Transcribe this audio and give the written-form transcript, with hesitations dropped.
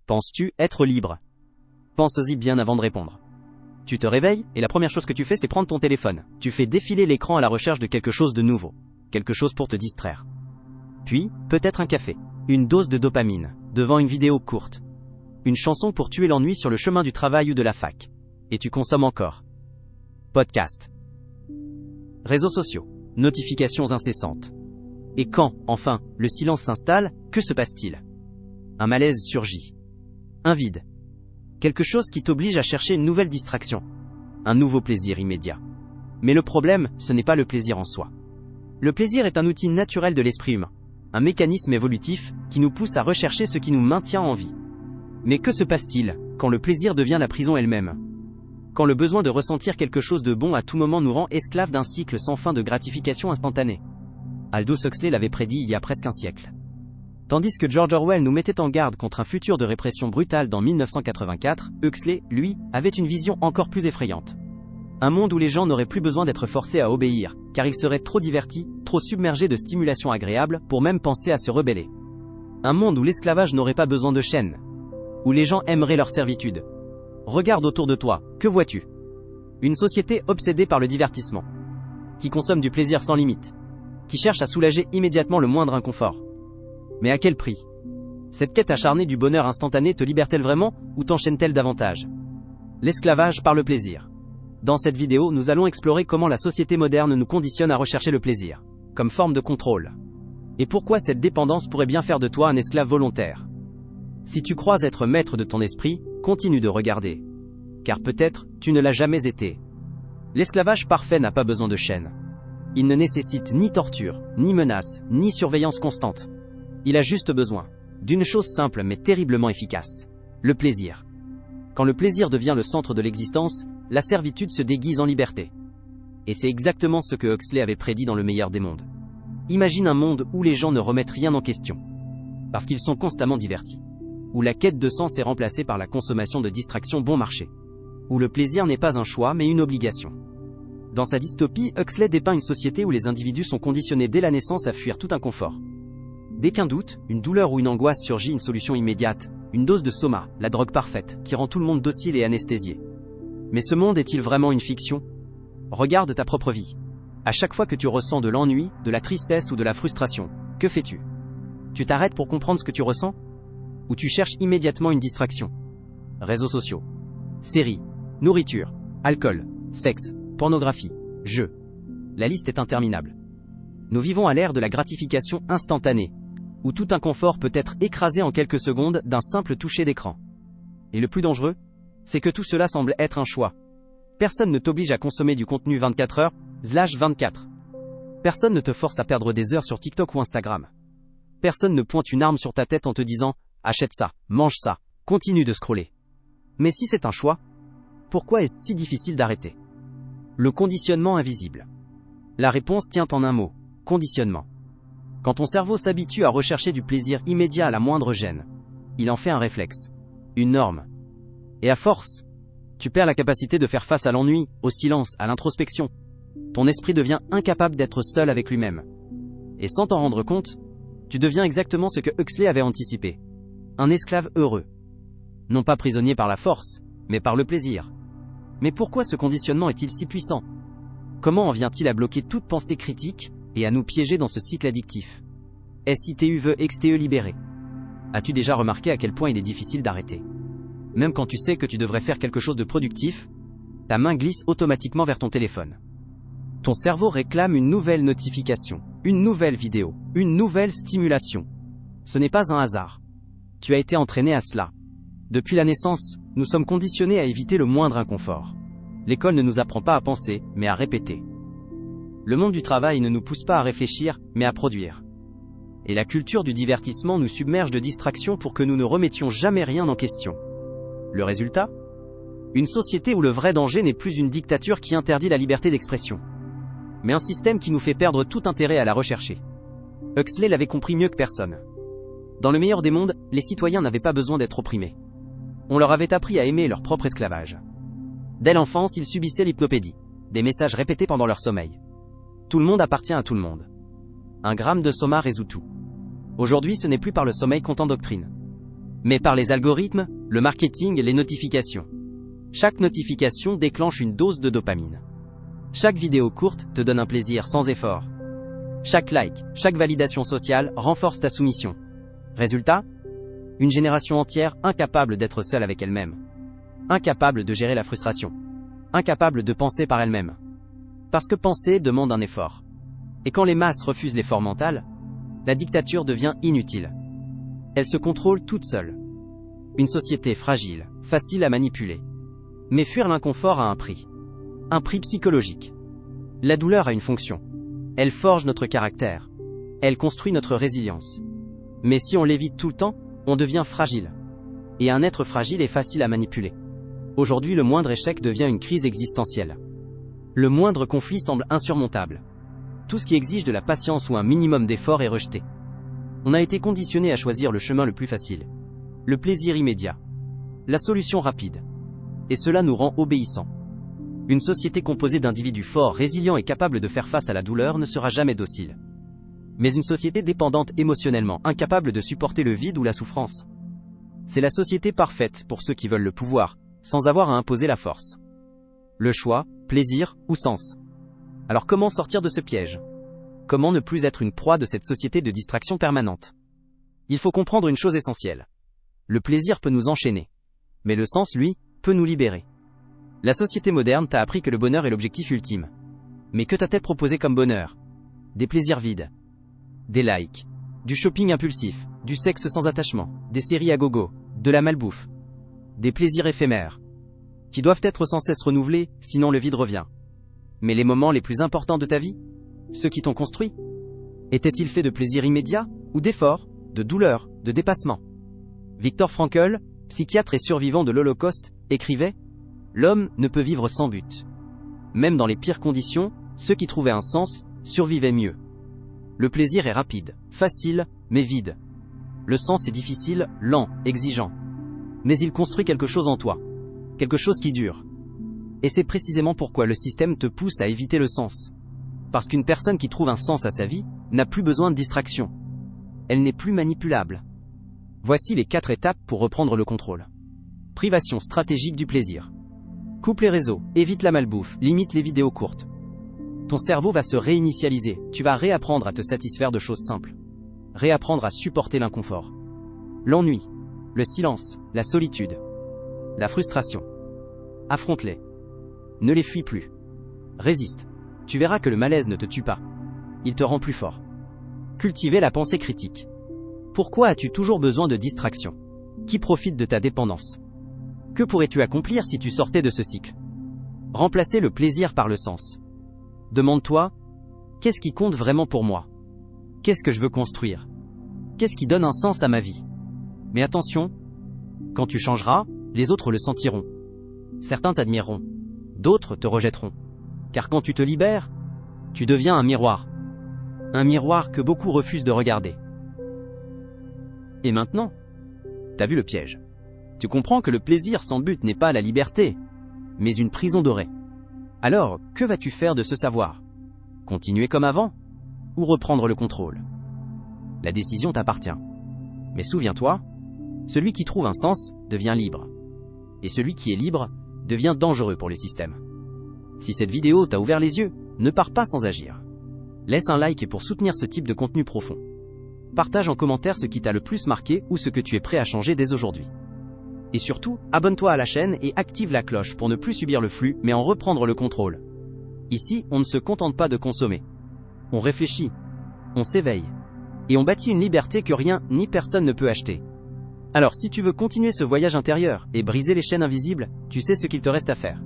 Penses-tu être libre? Pense-y bien avant de répondre. Tu te réveilles et la première chose que tu fais, c'est prendre ton téléphone. Tu fais défiler l'écran à la recherche de quelque chose de nouveau. Quelque chose pour te distraire. Puis, peut-être un café. Une dose de dopamine, devant une vidéo courte. Une chanson pour tuer l'ennui sur le chemin du travail ou de la fac. Et tu consommes encore. Podcast. Réseaux sociaux. Notifications incessantes. Et quand, enfin, le silence s'installe, que se passe-t-il? Un malaise surgit. Un vide. Quelque chose qui t'oblige à chercher une nouvelle distraction. Un nouveau plaisir immédiat. Mais le problème, ce n'est pas le plaisir en soi. Le plaisir est un outil naturel de l'esprit humain. Un mécanisme évolutif qui nous pousse à rechercher ce qui nous maintient en vie. Mais que se passe-t-il quand le plaisir devient la prison elle-même? Quand le besoin de ressentir quelque chose de bon à tout moment nous rend esclaves d'un cycle sans fin de gratification instantanée? Aldous Huxley l'avait prédit il y a presque un siècle. Tandis que George Orwell nous mettait en garde contre un futur de répression brutale dans 1984, Huxley, lui, avait une vision encore plus effrayante. Un monde où les gens n'auraient plus besoin d'être forcés à obéir, car ils seraient trop divertis, trop submergés de stimulations agréables pour même penser à se rebeller. Un monde où l'esclavage n'aurait pas besoin de chaînes. Où les gens aimeraient leur servitude. Regarde autour de toi, que vois-tu? Une société obsédée par le divertissement. Qui consomme du plaisir sans limite. Qui cherche à soulager immédiatement le moindre inconfort. Mais à quel prix? Cette quête acharnée du bonheur instantané te libère-t-elle vraiment ou t'enchaîne-t-elle davantage? L'esclavage par le plaisir. Dans cette vidéo, nous allons explorer comment la société moderne nous conditionne à rechercher le plaisir, comme forme de contrôle. Et pourquoi cette dépendance pourrait bien faire de toi un esclave volontaire. Si tu crois être maître de ton esprit, continue de regarder. Car peut-être, tu ne l'as jamais été. L'esclavage parfait n'a pas besoin de chaînes. Il ne nécessite ni torture, ni menace, ni surveillance constante. Il a juste besoin d'une chose simple mais terriblement efficace. Le plaisir. Quand le plaisir devient le centre de l'existence, la servitude se déguise en liberté. Et c'est exactement ce que Huxley avait prédit dans Le meilleur des mondes. Imagine un monde où les gens ne remettent rien en question. Parce qu'ils sont constamment divertis. Où la quête de sens est remplacée par la consommation de distractions bon marché. Où le plaisir n'est pas un choix mais une obligation. Dans sa dystopie, Huxley dépeint une société où les individus sont conditionnés dès la naissance à fuir tout inconfort. Dès qu'un doute, une douleur ou une angoisse surgit, une solution immédiate, une dose de soma, la drogue parfaite, qui rend tout le monde docile et anesthésié. Mais ce monde est-il vraiment une fiction? Regarde ta propre vie. À chaque fois que tu ressens de l'ennui, de la tristesse ou de la frustration, que fais-tu? Tu t'arrêtes pour comprendre ce que tu ressens? Ou tu cherches immédiatement une distraction? Réseaux sociaux, séries, nourriture, alcool, sexe, pornographie, jeux. La liste est interminable. Nous vivons à l'ère de la gratification instantanée, où tout inconfort peut être écrasé en quelques secondes d'un simple toucher d'écran. Et le plus dangereux, c'est que tout cela semble être un choix. Personne ne t'oblige à consommer du contenu 24h/24. Personne ne te force à perdre des heures sur TikTok ou Instagram. Personne ne pointe une arme sur ta tête en te disant « achète ça, mange ça, continue de scroller ». Mais si c'est un choix, pourquoi est-ce si difficile d'arrêter? Le conditionnement invisible. La réponse tient en un mot, conditionnement. Quand ton cerveau s'habitue à rechercher du plaisir immédiat à la moindre gêne, il en fait un réflexe, une norme. Et à force, tu perds la capacité de faire face à l'ennui, au silence, à l'introspection. Ton esprit devient incapable d'être seul avec lui-même. Et sans t'en rendre compte, tu deviens exactement ce que Huxley avait anticipé. Un esclave heureux. Non pas prisonnier par la force, mais par le plaisir. Mais pourquoi ce conditionnement est-il si puissant? Comment en vient-il à bloquer toute pensée critique et à nous piéger dans ce cycle addictif? SITU veut XTE libéré. As-tu déjà remarqué à quel point il est difficile d'arrêter? Même quand tu sais que tu devrais faire quelque chose de productif, ta main glisse automatiquement vers ton téléphone. Ton cerveau réclame une nouvelle notification, une nouvelle vidéo, une nouvelle stimulation. Ce n'est pas un hasard. Tu as été entraîné à cela. Depuis la naissance, nous sommes conditionnés à éviter le moindre inconfort. L'école ne nous apprend pas à penser, mais à répéter. Le monde du travail ne nous pousse pas à réfléchir, mais à produire. Et la culture du divertissement nous submerge de distractions pour que nous ne remettions jamais rien en question. Le résultat? Une société où le vrai danger n'est plus une dictature qui interdit la liberté d'expression, mais un système qui nous fait perdre tout intérêt à la rechercher. Huxley l'avait compris mieux que personne. Dans le meilleur des mondes, les citoyens n'avaient pas besoin d'être opprimés. On leur avait appris à aimer leur propre esclavage. Dès l'enfance, ils subissaient l'hypnopédie, des messages répétés pendant leur sommeil. Tout le monde appartient à tout le monde. Un gramme de soma résout tout. Aujourd'hui, ce n'est plus par le sommeil qu'on t'endoctrine. mais par les algorithmes, le marketing et les notifications. Chaque notification déclenche une dose de dopamine. Chaque vidéo courte te donne un plaisir sans effort. Chaque like, chaque validation sociale renforce ta soumission. Résultat, une génération entière incapable d'être seule avec elle-même. Incapable de gérer la frustration. Incapable de penser par elle-même. Parce que penser demande un effort. Et quand les masses refusent l'effort mental, la dictature devient inutile. Elle se contrôle toute seule. Une société fragile, facile à manipuler. Mais fuir l'inconfort a un prix. Un prix psychologique. La douleur a une fonction. Elle forge notre caractère. Elle construit notre résilience. Mais si on l'évite tout le temps, on devient fragile. Et un être fragile est facile à manipuler. Aujourd'hui, le moindre échec devient une crise existentielle. Le moindre conflit semble insurmontable. Tout ce qui exige de la patience ou un minimum d'effort est rejeté. On a été conditionné à choisir le chemin le plus facile. Le plaisir immédiat. La solution rapide. Et cela nous rend obéissants. Une société composée d'individus forts, résilients et capables de faire face à la douleur ne sera jamais docile. Mais une société dépendante émotionnellement, incapable de supporter le vide ou la souffrance. C'est la société parfaite pour ceux qui veulent le pouvoir, sans avoir à imposer la force. Le choix, plaisir ou sens. Alors comment sortir de ce piège? Comment ne plus être une proie de cette société de distraction permanente? Il faut comprendre une chose essentielle. Le plaisir peut nous enchaîner. Mais le sens, lui, peut nous libérer. La société moderne t'a appris que le bonheur est l'objectif ultime. Mais que t'a-t-elle proposé comme bonheur? Des plaisirs vides. Des likes. Du shopping impulsif. Du sexe sans attachement. Des séries à gogo. De la malbouffe. Des plaisirs éphémères. Qui doivent être sans cesse renouvelés, sinon le vide revient. Mais les moments les plus importants de ta vie? Ceux qui t'ont construit? Étaient-ils faits de plaisirs immédiats? Ou d'efforts? De douleurs? De dépassements? Viktor Frankl, psychiatre et survivant de l'Holocauste, écrivait « L'homme ne peut vivre sans but. Même dans les pires conditions, ceux qui trouvaient un sens survivaient mieux. Le plaisir est rapide, facile, mais vide. Le sens est difficile, lent, exigeant. Mais il construit quelque chose en toi. Quelque chose qui dure. Et c'est précisément pourquoi le système te pousse à éviter le sens. Parce qu'une personne qui trouve un sens à sa vie n'a plus besoin de distraction. Elle n'est plus manipulable. Voici les 4 étapes pour reprendre le contrôle. Privation stratégique du plaisir. Coupe les réseaux, évite la malbouffe, limite les vidéos courtes. Ton cerveau va se réinitialiser, tu vas réapprendre à te satisfaire de choses simples. Réapprendre à supporter l'inconfort. L'ennui, le silence, la solitude, la frustration. Affronte-les. Ne les fuis plus. Résiste. Tu verras que le malaise ne te tue pas. Il te rend plus fort. Cultiver la pensée critique. Pourquoi as-tu toujours besoin de distraction? Qui profite de ta dépendance? Que pourrais-tu accomplir si tu sortais de ce cycle? Remplacer le plaisir par le sens. Demande-toi, qu'est-ce qui compte vraiment pour moi? Qu'est-ce que je veux construire? Qu'est-ce qui donne un sens à ma vie? Mais attention, quand tu changeras, les autres le sentiront. Certains t'admireront, d'autres te rejetteront. Car quand tu te libères, tu deviens un miroir. Un miroir que beaucoup refusent de regarder. Et maintenant, t'as vu le piège. Tu comprends que le plaisir sans but n'est pas la liberté, mais une prison dorée. Alors, que vas-tu faire de ce savoir? Continuer comme avant? Ou reprendre le contrôle? La décision t'appartient. Mais souviens-toi, celui qui trouve un sens devient libre. Et celui qui est libre devient dangereux pour le système. Si cette vidéo t'a ouvert les yeux, ne pars pas sans agir. Laisse un like pour soutenir ce type de contenu profond. Partage en commentaire ce qui t'a le plus marqué ou ce que tu es prêt à changer dès aujourd'hui. Et surtout, abonne-toi à la chaîne et active la cloche pour ne plus subir le flux, mais en reprendre le contrôle. Ici, on ne se contente pas de consommer. On réfléchit, on s'éveille, et on bâtit une liberté que rien ni personne ne peut acheter. Alors si tu veux continuer ce voyage intérieur et briser les chaînes invisibles, tu sais ce qu'il te reste à faire.